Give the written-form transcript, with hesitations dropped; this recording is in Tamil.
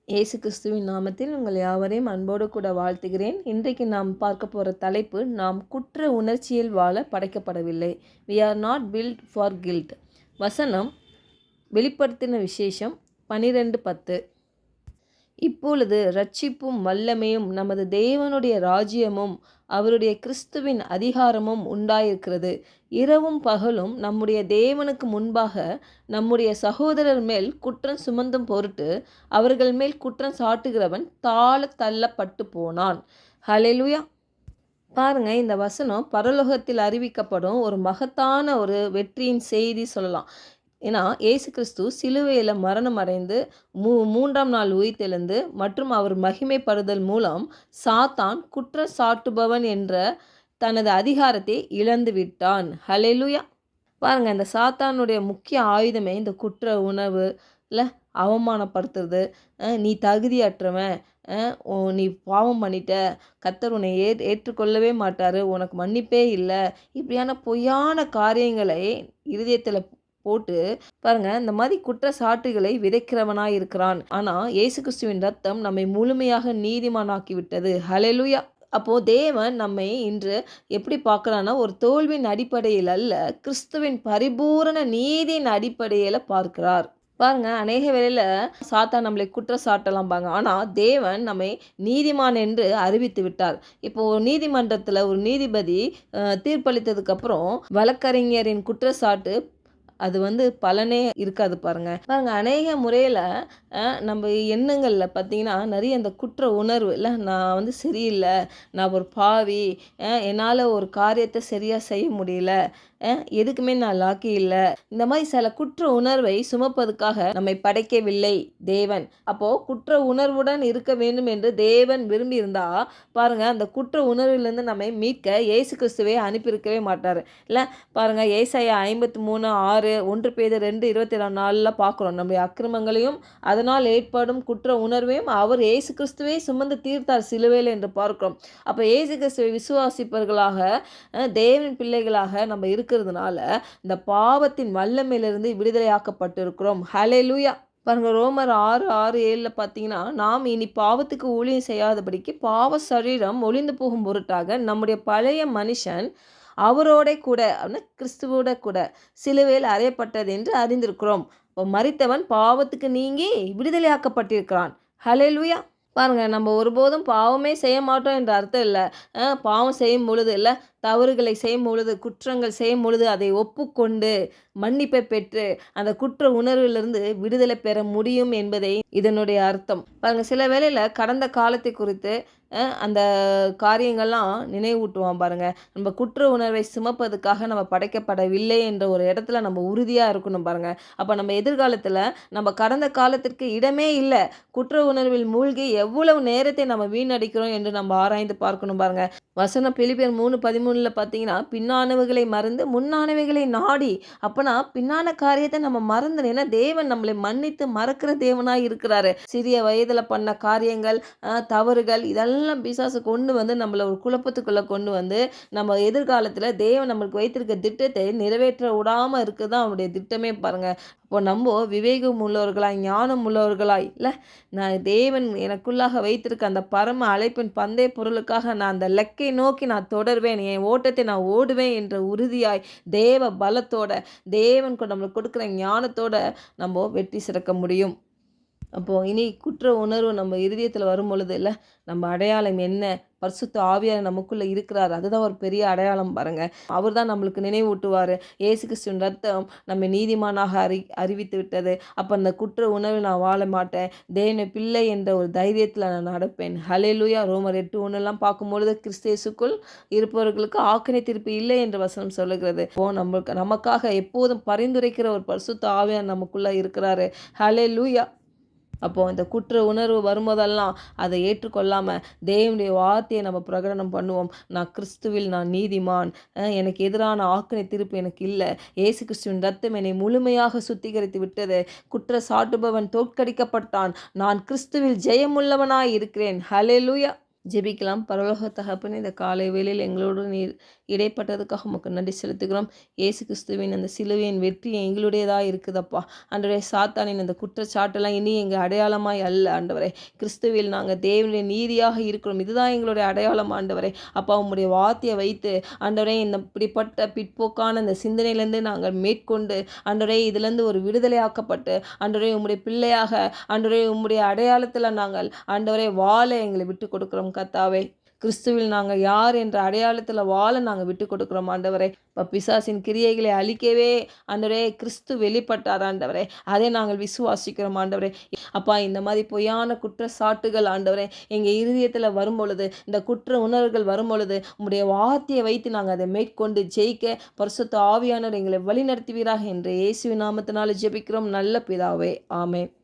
இயேசு கிறிஸ்துவின் நாமத்தில் உங்கள் யாவரையும் அன்போடு கூட வாழ்த்துகிறேன். இன்றைக்கு நாம் பார்க்க போகிற தலைப்பு, நாம் குற்ற உணர்ச்சியில் வாழ படைக்கப்படவில்லை. We are not built for guilt. வசனம் வெளிப்படுத்தின விசேஷம் 12:10. இப்பொழுது இரட்சிப்பும் வல்லமையும் நமது தேவனுடைய ராஜ்யமும் அவருடைய கிறிஸ்துவின் அதிகாரமும் உண்டாயிருக்கிறது. இரவும் பகலும் நம்முடைய தேவனுக்கு முன்பாக நம்முடைய சகோதரர் மேல் குற்றம் சுமந்தும் பொருட்டு அவர்கள் மேல் குற்றம் சாட்டுகிறவன் தாழ தள்ளப்பட்டு போனான். ஹல்லேலூயா. பாருங்க, இந்த வசனம் பரலோகத்தில் அறிவிக்கப்படும் ஒரு மகத்தான ஒரு வெற்றியின் செய்தி சொல்லலாம். ஏன்னா இயேசு கிறிஸ்து சிலுவையில் மரணம் அடைந்து மூன்றாம் நாள் உயிர்த்தெழுந்து மற்றும் அவர் மகிமைப்படுதல் மூலம் சாத்தான் குற்றம் சாட்டுபவன் என்ற தனது அதிகாரத்தை இழந்து விட்டான். ஹல்லேலூயா. பாருங்கள், இந்த சாத்தானுடைய முக்கிய ஆயுதமே இந்த குற்ற உணர்வு இல்லை, அவமானப்படுத்துறது, நீ தகுதியற்றவன், நீ பாவம் பண்ணிட்ட, கர்த்தர் உன்னை ஏற்றுக்கொள்ளவே மாட்டார், உனக்கு மன்னிப்பே இல்லை, இப்படியான பொய்யான காரியங்களை இருதயத்தில் போட்டு பாருங்க, இந்த மாதிரி குற்றச்சாட்டுகளை விதைக்கிறவனாய் இருக்கிறான். ஆனால் இயேசு கிறிஸ்துவின் ரத்தம் நம்மை முழுமையாக நீதிமானாக்கி விட்டது. ஹல்லேலூயா. அப்போது தேவன் நம்மை இன்று எப்படி பார்க்கலான்னா, ஒரு தோல்வியின் அடிப்படையில் அல்ல, கிறிஸ்துவின் பரிபூரண நீதியின் அடிப்படையில் பார்க்கிறார். பாருங்க, அநேக வேளையில் சாத்தான் நம்மளை குற்றச்சாட்டலாம் பாங்க, ஆனால் தேவன் நம்மை நீதிமான் என்று அறிவித்து விட்டார். இப்போ ஒரு நீதிமன்றத்தில் ஒரு நீதிபதி தீர்ப்பளித்ததுக்கப்புறம் வழக்கறிஞரின் குற்றச்சாட்டு அது பலனே இருக்காது. பாருங்க அநேக முறையில் நம்ம எண்ணங்களில் பார்த்திங்கன்னா நிறைய அந்த குற்ற உணர்வு இல்லை, நான் சரியில்லை, நான் ஒரு பாவி, என்னால் ஒரு காரியத்தை சரியாக செய்ய முடியல, எதுக்குமே நான் லாக்கி இல்லை, இந்த மாதிரி சில குற்ற உணர்வை சுமப்பதுக்காக நம்மை படைக்கவில்லை தேவன். அப்போது குற்ற உணர்வுடன் இருக்க வேண்டும் என்று தேவன் விரும்பி இருந்தால் பாருங்கள், அந்த குற்ற உணர்விலிருந்து நம்மை மீட்க இயேசு கிறிஸ்துவை அனுப்பியிருக்கவே மாட்டார் இல்லை. பாருங்கள், ஏசாயா 53:6, 1 பேதுரு 2:27 பார்க்குறோம். நம்முடைய அக்கிரமங்களையும் அதனால் ஏற்படும் குற்ற உணர்வையும் அவர் இயேசு கிறிஸ்துவை சுமந்து தீர்த்தார் சிலுவையில் என்று பார்க்கிறோம். அப்போ இயேசு கிறிஸ்துவை விசுவாசிப்பவர்களாக தேவன் பிள்ளைகளாக நம்ம இருக்கிறதுனால இந்த பாவத்தின் வல்லமையிலிருந்து விடுதலையாக்கப்பட்டிருக்கிறோம். ஹல்லேலூயா. பாருங்க, ரோமர் 6:6-7 பார்த்தீங்கன்னா, நாம் இனி பாவத்துக்கு ஊழியம் செய்யாதபடிக்கு பாவ சரீரம் ஒளிந்து போகும் பொருட்டாக நம்முடைய பழைய மனுஷன் அவரோட கூட கிறிஸ்துவோட கூட சிலுவையில் அறையப்பட்டது என்று அறிந்திருக்கிறோம். இப்போ மரித்தவன் பாவத்துக்கு நீங்கி விடுதலையாக்கப்பட்டிருக்கிறான். ஹல்லேலூயா. பாருங்கள், நம்ம ஒருபோதும் பாவமே செய்ய மாட்டோம் என்ற அர்த்தம் இல்லை. பாவம் செய்யும் பொழுது இல்லை, தவறுகளை செய்யும் பொழுது, குற்றங்கள் செய்யும் பொழுது அதை ஒப்புக்கொண்டு மன்னிப்பை பெற்று அந்த குற்ற உணர்விலிருந்து விடுதலை பெற முடியும் என்பதை இதனுடைய அர்த்தம். பாருங்கள், சில வேளையில் கடந்த காலத்தை குறித்து அந்த காரியங்கள்லாம் நினைவூட்டுவான். பாருங்கள், நம்ம குற்ற உணர்வை சுமப்பதுக்காக நம்ம படைக்கப்படவில்லை என்ற ஒரு இடத்துல நம்ம உறுதியாக இருக்கணும். பாருங்கள், அப்போ நம்ம எதிர்காலத்தில் நம்ம கடந்த காலத்திற்கு இடமே இல்லை. குற்ற உணர்வில் மூழ்கி எவ்வளவு நேரத்தை நம்ம வீணடிக்கிறோம் என்று நம்ம ஆராய்ந்து பார்க்கணும். பாருங்கள், வசனம் பிலிப்பியர் 3:13 பார்த்தீங்கன்னா, பின்னானவைகளை மறந்து முன்னானவைகளை நாடி. அப்போனா பின்னான காரியத்தை நம்ம மறந்து, ஏன்னா தேவன் நம்மளை மன்னித்து மறக்கிற தேவனாக இருக்கிறாரு. சிறிய வயதில் பண்ண காரியங்கள், தவறுகள், இதெல்லாம் பிசாசு கொண்டு வந்து நம்மளை ஒரு குழப்பத்துக்குள்ளே கொண்டு வந்து நம்ம எதிர்காலத்தில் தேவன் நம்மளுக்கு வைத்திருக்க திட்டத்தை நிறைவேற்ற விடாமல் இருக்குது தான் அவனுடைய திட்டமே. பாருங்கள், இப்போ நம்ம விவேகம் உள்ளவர்களாய், ஞானம் உள்ளவர்களாய் இல்லை, நான் தேவன் எனக்குள்ளாக வைத்திருக்க அந்த பரம அழைப்பின் பந்தய பொருளுக்காக நான் அந்த லெக்கை நோக்கி நான் தொடர்வேன், என் ஓட்டத்தை நான் ஓடுவேன் என்ற உறுதியாய் தேவ பலத்தோட தேவன் நம்மளுக்கு கொடுக்குற ஞானத்தோட நம்ம வெற்றி சிறக்க முடியும். அப்போது இனி குற்ற உணர்வு நம்ம இருதயத்தில் வரும் பொழுது இல்லை, நம்ம அடையாளம் என்ன? பரிசுத்த ஆவியார் நமக்குள்ளே இருக்கிறார், அதுதான் ஒரு பெரிய அடையாளம். பாருங்கள், அவர் தான் நம்மளுக்கு நினைவூட்டுவார். இயேசு கிறிஸ்துவின் ரத்தம் நம்ம நீதிமானாக அறிவித்து விட்டது. அப்போ அந்த குற்ற உணர்வில் நான் வாழ மாட்டேன், தேவனுடைய பிள்ளை என்ற ஒரு தைரியத்தில் நான் நடப்பேன். ஹல்லேலூயா. ரோமர் 8:1 பார்க்கும்பொழுது, கிறிஸ்து இயேசுக்குள் இருப்பவர்களுக்கு ஆக்கினை தீர்ப்பு இல்லை என்று வசனம் சொல்லுகிறது. நமக்காக எப்போதும் பரிந்துரைக்கிற ஒரு பரிசுத்த ஆவியார் நமக்குள்ளே இருக்கிறாரு. ஹல்லேலூயா. அப்போது இந்த குற்ற உணர்வு வரும்போதெல்லாம் அதை ஏற்றுக்கொள்ளாமல் தேவனுடைய வார்த்தையை நம்ம பிரகடனம் பண்ணுவோம். நான் கிறிஸ்துவில் நான் நீதிமான், எனக்கு எதிரான ஆக்கினை தீர்ப்பு எனக்கு இல்லை, இயேசு கிறிஸ்துவின் ரத்தம் என்னை முழுமையாக சுத்திகரித்து விட்டது, குற்ற சாட்டுபவன் தோற்கடிக்கப்பட்டான், நான் கிறிஸ்துவில் ஜெயமுள்ளவனாய் இருக்கிறேன். ஹல்லேலூயா. ஜெபிக்கலாம். பரலோக தகப்பனே, இந்த காலை வேளையில் எங்களோடு நீர் இடைப்பட்டதுக்காக உமக்கு நன்றி செலுத்துகிறோம். இயேசு கிறிஸ்துவின் அந்த சிலுவையின் வெற்றி எங்களுடையதாக இருக்குதப்பா. ஆண்டவரே, சாத்தானின் அந்த குற்றச்சாட்டெல்லாம் இனி எங்கள் அடையாளமாய் அல்ல ஆண்டவரே. கிறிஸ்துவில் நாங்கள் தேவனுடைய நீதியாக இருக்கிறோம். இதுதான் எங்களுடைய அடையாளம் ஆண்டவரே. அப்பா, உம்முடைய வார்த்தையை வைத்து ஆண்டவரே, இந்த இப்படிப்பட்ட பிற்போக்கான இந்த சிந்தனையிலேருந்து நாங்கள் மேற்கொண்டு ஆண்டவரே, இதிலேருந்து ஒரு விடுதலை ஆக்கப்பட்டு ஆண்டவரே, உம்முடைய பிள்ளையாக ஆண்டவரே, உம்முடைய அடையாளத்தில் நாங்கள் ஆண்டவரே வாழ எங்களை விட்டு கொடுக்குறோம் கர்த்தாவே. கிறிஸ்துவில் நாங்கள் யார் என்ற அடையாளத்தில் வாழ நாங்கள் விட்டு கொடுக்குறோம் ஆண்டவரே. இப்போ பிசாசின் கிரியைகளை அழிக்கவே ஆண்டவரே கிறிஸ்து வெளிப்பட்டார் ஆண்டவரே. அதை நாங்கள் விசுவாசிக்கிறோம் ஆண்டவரே. அப்பா, இந்த மாதிரி பொய்யான குற்றச்சாட்டுகள் ஆண்டவரே எங்கள் இருதயத்தில் வரும்பொழுது, இந்த குற்ற உணர்வுகள் வரும்பொழுது உம்முடைய வார்த்தையை வைத்து நாங்கள் அதை மேற்கொண்டு ஜெயிக்க பரிசுத்த ஆவியானவர் எங்களை வழி நடத்துவீராக என்று இயேசுவின் நாமத்தினால ஜெபிக்கிறோம் நல்ல பிதாவே. ஆமென்.